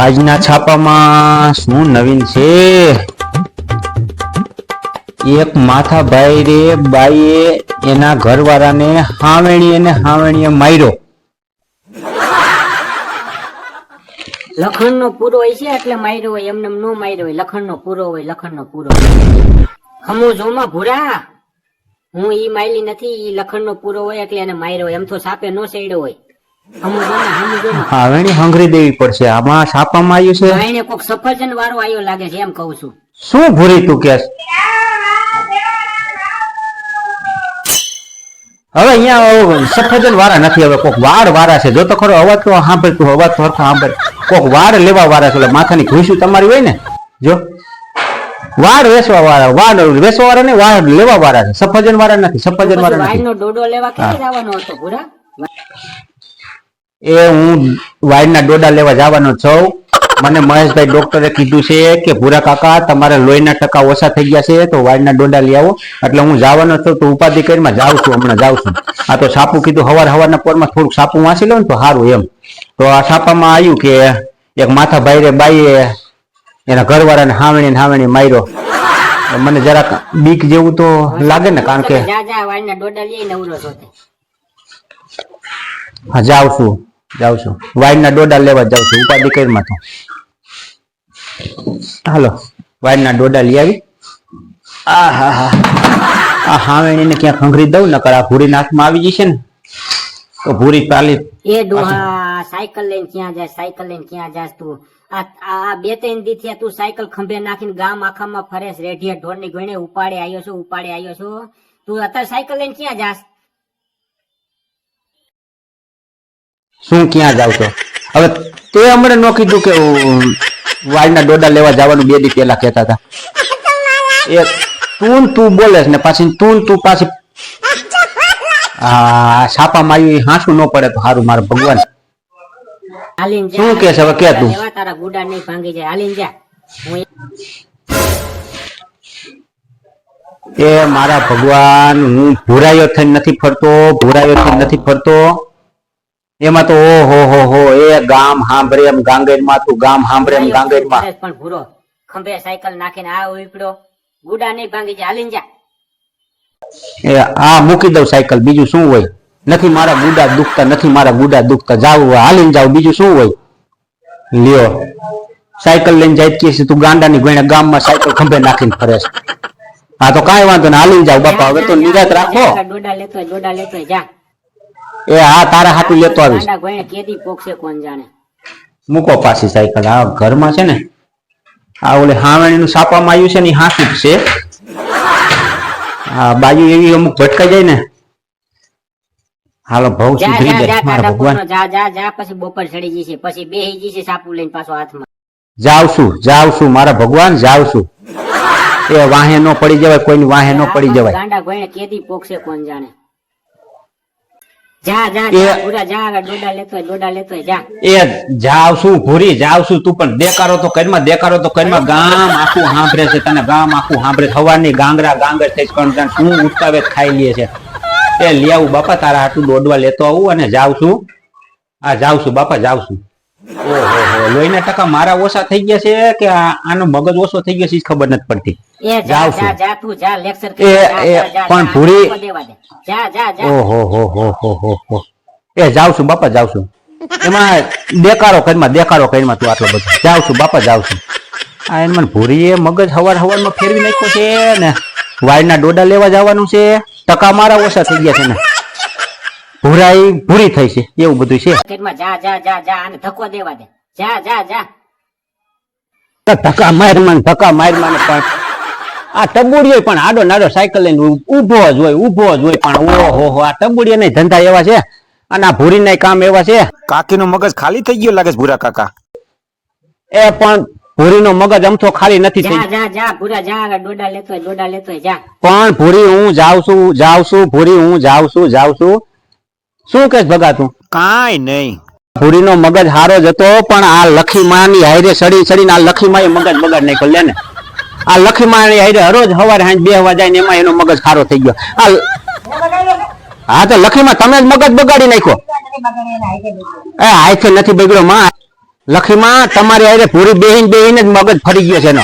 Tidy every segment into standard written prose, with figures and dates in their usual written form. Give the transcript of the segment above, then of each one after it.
આજના છાપામાં શું નવીન છે? એક માથાભાઈ રે બાઈએ એના ઘરવાળાને હાવેણીએ માર્યો. લખણ નો પૂરો હોય છે એટલે માર્યો હોય, એમને નો માર્યો હોય. લખણ નો પૂરો હોય, લખણ નો પૂરો. હમુ જોમાં ભૂરા, હું ઈ માયલી નથી, ઈ લખણ નો પૂરો હોય એટલે એને માર્યો. એમ તો સાપે નો સેડ્યો હોય. હમુ જોમાં હાવેણી હંગરી દેવી પડશે. આમાં છાપામાં આવ્યું છે. એને કોક સફરજન વાળો આવ્યો લાગે છે, એમ કહું છું. શું ભૂરી તું કેસ? હવે અહીંયા સફરજન વાળા નથી, હવે કોક વાડ વાળા છે. જો તો ખરો અવાજ તો સાંભળ, તું અવાજ તો હરખા સાંભળ. કોક વાડ લેવા વાળા છે, માથાની ઘૂસી તમારી હોય ને, જો વાડ વેચવા વાળા, વાડ વેચવા વાળા ને વાડ લેવા વાળા છે. સફરજન વાળા નથી, સફરજન વાળા નથી. વાડનો ડોડો લેવા ક્યાં જવાનો હતો ભૂરા? એ હું વાડના ડોડા લેવા જવાનો છું. મને મહેશભાઈ ડોક્ટરે કીધું છે કે ભૂરા કાકા તમારે લોહીના ટકા ઓછા થઈ ગયા છે, તો વાડના ડોડા લઈ આવો. એટલે હું જવાનો છું, તો ઉપાધિ કરીમાં જાઉં છું, હમણાં જાઉં છું. આ તો છાપું કીધું હવારના પોરમાં થોડુંક છાપું વાંચી લઉં ને તો સારું એમ. તો આ છાપામાં આવ્યું કે એક માથાભાઈ રે બાઈએ એના ઘરવાળાને હાવેણી માર્યો. મને જરાક બીક જેવું તો લાગે ને, કારણ કે વાડના ડોડા લઈ નવરો છો. હા જાઉં છું વાઈનના ડોડા લેવા જાઉં છું, ઉપાધિ કરીમાં તો. હાલો વાઈનના ડોડા લઈ આવી. આ હાવેણીને ક્યાં ખંખરી દઉં, નકર આ ભૂરી હાથમાં આવી જશે ને તો ભૂરી પાલી. એ ડોહા સાયકલ લઈને ક્યાં જાય, સાયકલ લઈને ક્યાં જાસ તું? આ 2-3 દી થયા તું સાયકલ ખંભે નાખીને ગામ આખામાં ફરેશ, રેઢિયા ઢોરની ગણે ઉપાડે આવ્યો છો. તું અત્યારે સાયકલ લઈને ક્યાં જાસ? શું ક્યાં જાવ છો? હવે તે હમણાં નો કીધું કે વાઈના ડોડા લેવા જવાનું 2 દી પહેલા કહેતા હતા. એ તું બોલે ને પાછી તું પાછી છાપામાં આવી હાંસું ન પડે તો સારું. મારે ભગવાન શું કે છે હવે? કે તું તારા ગુડા નહીં ભાંગી જાય, હાલીને જા. એ મારા ભગવાન, હું ભૂરાયો થઈને નથી ફરતો. એમાં તો ઓહો એ ગામ હાંભળે એમ ગાંગેરમાં, તું ગામ હાંભળે એમ ગાંગેરમાં. પણ ભૂરો ખંભે સાયકલ નાખીને આ ઉપડ્યો, ગુડા નહીં ભાંગી જાય, હાલીને જા. એ આ મૂકી દઉં સાયકલ, બીજું શું હોય? નથી મારા ગુડા દુખતા, જાવ હાલીને જાવ, બીજું શું હોય? લ્યો સાયકલ લઈને જાય કે તું ગાંડાની ગોણે ગામમાં સાયકલ ખંભે નાખીને ફરે છે. હા તો કાંઈ વાંધો ને, હાલીને જાવ બાપા. હવે તો નિરાત રાખો. ડોડા લેતો જા. એ હા તારા હાટું લેતો આવીશ. કેદી પોક્ષે કોણ જાણે. મૂકો પાછી સાયકલ. આ ઘરમાં છે ને, આ ઓલે હાવેણીનું છાપામાં આવ્યું છે ને, હાંસું જ છે. હા બાજુ એવી અમુક ભટકાઈ જાય ને. હાલો ભવ સુધરી જાય મારા ભગવાન. જા પછી બપોર ચડી જશે, પછી બેહી જશે સાપુ લઈને પાછો હાથમાં. જાવ છું મારા ભગવાન, જાવ છું. એ વાહે નો પડી જવાય, કોઈની વાહે નો પડી જવાય. ગાંડા ગોયણે કેદી પોક્ષે કોણ જાણે. જા પૂરા જા, ડોડા લેતો જા. એ જાવ છું તું પણ દેકારો તો કરમાં ગામ આખું સાંભળે છે તને, ગામ આખું સાંભળે. હવાની ગાંગર થઈ પણ તું ઉઠાવે ખાઈ લે છે. એ લઈ આવું બાપા, તારા હાટું દોડવા લેતો આવું અને જાઉં છું બાપા, જાઉં છું. ઓહો લોહીના ટકા મારા ઓછા થઈ ગયા છે કે આનો મગજ ઓછો થઈ ગયો છે ખબર નથી પડતી. જાઉં છું પણ ભૂરી. ઓહો એ જાઉં છું બાપા, જાઉં છું. એમાં દેકારો કરમાં તું આટલો બધો. જાઉં છું બાપા, જાઉં છું. આ એને મને ભૂરીએ મગજ હવારમાં ફેરવી નાખ્યો છે ને. વાયરના ડોડા લેવા જવાનું છે, ટકા મારા ઓછા થઈ ગયા છે ને, ભૂરી થઈ છે, એવું બધું છે. ધક્કો દેવા દે. જા ધક્કા માર મને પણ આ ટબુડીઓ પણ આડો નાડો સાયકલ લઈને ઉભો જ હોય પણ ઓહો આ ટબુડીઓ નહીં ધંધા એવા છે, અને આ ભૂરી ના કામ એવા છે. કાકી નું મગજ ખાલી થઈ ગયો લાગે છે ભૂરા કાકા. એ પણ ભૂરી નો મગજ અમથો ખાલી નથી થઈ. ભૂરા જા, ડોડા લેતો જા. પણ ભૂરી હું જાઉં છું. શું કે ભગાતું? કાઈ નહીં. ભૂરી નો મગજ હારો જ હતો, પણ આ લખીમાં ની હારે સડીને આ લખીમાં એ મગજ બગાડ નાખ્યો. લે ને આ લખીમાં ની હારે હરોજ હવારે હાંજ બેહવા જાય ને એમાં એનો મગજ ખારો થઈ ગયો. હા તો લખીમાં તમે જ મગજ બગાડી નાખ્યો. એ હાથે નથી બગડ્યો માં, લખીમાં તમારે અરે પૂરી બેહીને જ મગજ ફરી ગયો છે એનો.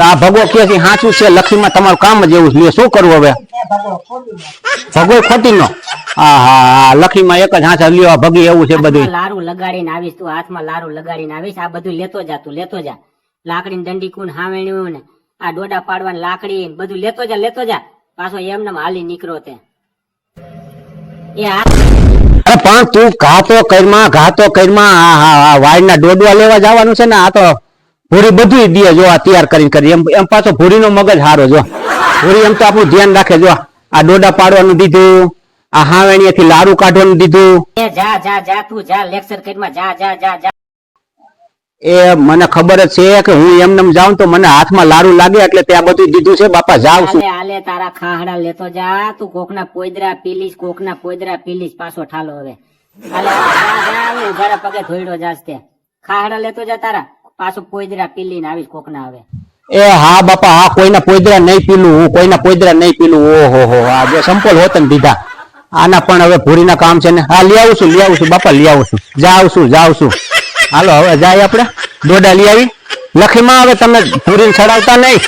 આ ભગો કે છે સાચું છે, લખીમાં તમારું કામ જ એવું છે. શું કરવું હવે? ભગો ખોટી નો. હા લખીમાં એક જ હાથ લ્યો. ભગી એવું છે બધું. લારું લગાડીને આવીશ તું, હાથમાં લારું લગાડીને આવીશ. આ બધું લેતો જા તું, લેતો જા. લાકડી દંડી કુન હાવેણ્યું ને આ ડોડા પાડવાની લાકડી બધું લેતો જા. પાછો એમને હાલી નીકળો તે. એ આ અરે પણ તું ઘાતો કરમાં વાયરના ડોડવા લેવા જવાનું છે ને. આ તો ભૂરી બધું દે જો, આ તૈયાર કરી એમ પાછો ભૂરીનો મગજ હારો જો. ભૂરી એમ તો આપણું ધ્યાન રાખે જો. આ ડોડા પાડવાનું દીધું, આ હાવેણીયાથી લારું કાઢવાનું દીધું. એ જા તું જા લેક્ચર કરમાં જા. એ મને ખબર જ છે કે હું એમને જાઉં તો મને હાથમાં લારું લાગે એટલે ત્યાં બધું દીધું છે. બાપા જાવ છું. આલે તારા ખાહડા લેતો જા. તું કોકના પોદરા પીલીશ પાછો ઠાલો હવે. આલે જા ઉઘાડા પગે ધોઈડો જાસ તે. ખાહડા લેતો જા તારા, પાછો પોદરા પીલીને આવીશ કોકના હવે. એ હા બાપા, હા કોઈના પોદરા નહીં પીલું, હું કોઈના પોદરા નહીં પીલું. ઓહો આ જો સંપલ હોત ને દીધા. આના પણ હવે ભૂરીના કામ છે ને. હા લઈ આવું છું બાપા, લઈ આવું છું. જાવ છું. હાલો હવે જાય આપણે ડોડા લઈ આવી. લખીમાં હવે તમે ભૂરીને ચડાવતા નહીં.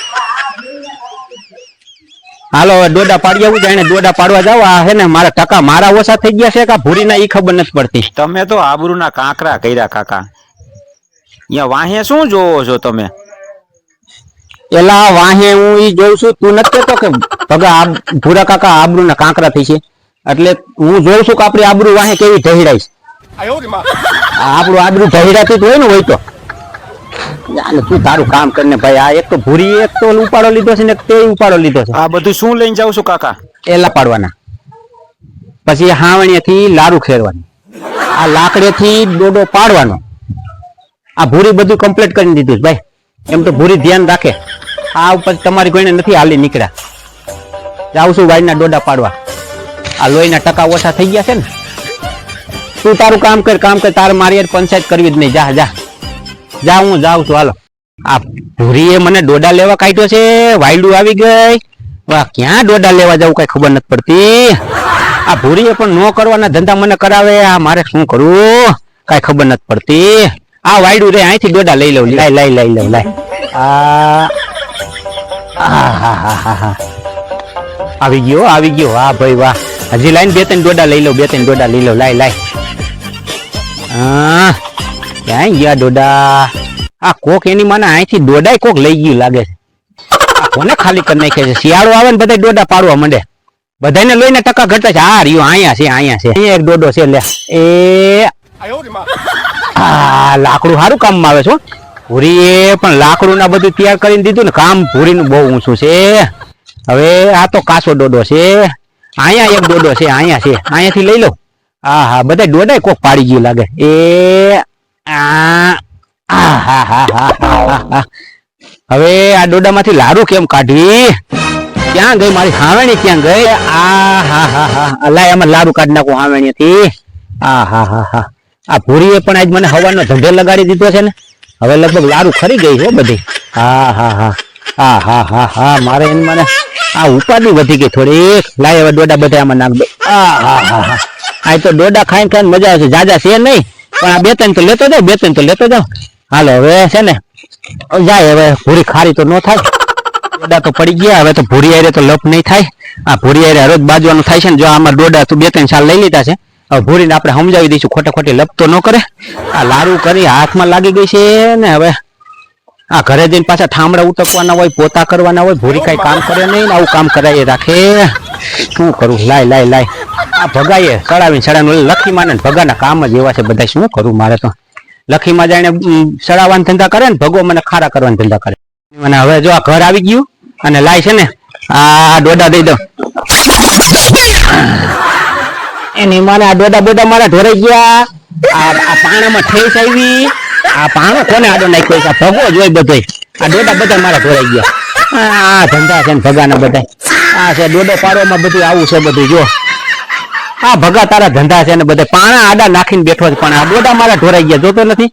હાલો હવે ડોડા પાડી આવું. જાણે ડોડા પાડવા જાવ. આ હે ને મારા ટકા મારા ઓછા થઈ ગયા છે કે ભૂરીના ઈ ખબર નથી પડતી. તમે તો આબરૂના કાંકરા કર્યા કાકા. અહીંયા વાહે શું જોવો છો તમે? એલા વાહે હું ઈ જોઉં છું. તું નથી કેતો કે ભગા ભૂરા કાકા આબરૂના કાંકરા થઈ છે? એટલે હું જોઉં છું કે આપડી આબરૂ વાહે કેવી ઢહેડાઈ છે. આપણું આબરૂ ઢહેડાતી હોય ને હોય તો તું તારું કામ કરીને ભાઈ. આ એક તો ભૂરી એક તો ઉપાડો લીધો છે ને તે ઉપાડો લીધો છે. આ બધું શું લઈને જાવ છું કાકા? એલા પાડવાના, પછી હાવણીયાથી લારું ખેરવાનું, આ લાકડીથી ડોડો પાડવાનો. આ ભૂરી બધું કમ્પ્લીટ કરી દીધું છે ભાઈ. એમ તો ભૂરી ધ્યાન રાખે. આ ઉપર તમારી કોઈને નથી હાલી નીકળ્યા. જાઉં છું વાયના ડોડા પાડવા. આ લોહીના ટકા ઓછા થઈ ગયા છે ને. તું તારું કામ કર. તારે મારી પંચાયત કરવી જ નહીં. જા હું જાઉં છું. હાલો. આ ભૂરીએ મને ડોડા લેવા કાઢ્યો છે. વાયડું આવી ગઈ. વાહ, ક્યાં ડોડા લેવા જવું કઈ ખબર નથી પડતી. આ ભૂરીએ પણ નો કરવાના ધંધા મને કરાવે. આ મારે શું કરવું કઈ ખબર નથી પડતી. આ વાયડું રે, અહીંથી ડોડા લઈ લઉં. લઈ લઉં. આવી ગયો. હા ભાઈ વાહ. હજી લાઈન બે ત્રણ ડોડા લઈ લઉં. લાય. ક્યાં ગયા ડોડા? આ કોક એની મને અહીંથી ડોડા કોક લઈ ગયું લાગે છે. કોને ખાલી કરી નાખે છે? શિયાળો આવે ને બધા ડોડા પાડવા માંડે. બધાને લોહીના ટકા ઘટતા છે. હા રહ્યો, અહીંયા છે. અહીંયા એક ડોડો છે. લે એ લાકડું સારું કામમાં આવે છે. ભૂરીએ પણ લાકડું ના બધું તૈયાર કરીને દીધું ને. કામ ભૂરીનું બહુ ઊંચું છે. હવે આ તો કાચો ડોડો છે. અહીંયા એક ડોડો છે. અહીંયાથી લઈ લો. હા બધા ડોડા કોક પાડી ગયું લાગે. હવે આ ડોડામાંથી લારું કેમ કાઢવી? ક્યાં ગઈ મારી હાવેણી? ક્યાં ગઈ? લાય આમાં લારું કાઢી નાખું હાવેણીથી. આ ભૂરીએ પણ આજ મને હવાનો ધંધો લગાડી દીધો છે ને. હવે લગભગ લારું ખરી ગઈ છે બધી. મારે મને આ ઉપાડી વધી ગઈ થોડીક. લાય હવે ડોડા બધા આમાં નાખ દો. આ તો ડોડા ખાઈને મજા આવે છે. જાજા છે નહીં પણ આ બે ત્રણ તો લેતો જાવ. હાલો હવે છે ને જાય. હવે ભૂરી ખારી તો ન થાય. ડોડા તો પડી ગયા. હવે તો ભૂરી આરે તો લપ નહીં થાય. આ ભૂરી આરે હરોજ બાજવાનું થાય છે ને. જો આમાં ડોડા તો બે ત્રણ સાલ લઈ લીધા છે. હવે ભૂરીને આપણે સમજાવી દઈશું ખોટી લપ તો ન કરે. આ લારું કરી હાથમાં લાગી ગઈ છે ને. હવે આ ઘરે જઈને પાછા ઠામડા ઉટકવાના હોય, પોતા કરવાના હોય. ભૂરી કઈ કામ કરે નહીં ને આવું કામ કરાવી રાખે. શું કરું? લાય આ ભગાઈએ ચડાવીને લખીમાં ને ભગાના કામ જ એવા છે બધા. શું કરું મારે તો? લખીમાં જાણે ચડાવવાના ધંધા કરે ને, ભગો મને ખારા કરવાના ધંધા કરે. અને હવે જો આ ઘર આવી ગયું અને લાય છે ને આ ડોડા દઈ દઉં. એની મને આ ડોડા મારા ઢોરાઈ ગયા. આ પાણામાં ઠેસ આવી. આ પાણો કોને આડો નાખ્યો છે? ભગો જ હોય બધો. આ ડોડા બધા મારા ઢોરાઈ ગયા. આ ધંધા છે ને ભગાના બધા. આ છે ડોડો પાડવામાં બધું આવું છે બધું. જો આ ભગા તારા ધંધા છે ને બધા પાણા આડા નાખીને બેઠો છે. પણ આ ડોડા મારા ઢોરાઈ ગયા. જોતો નથી?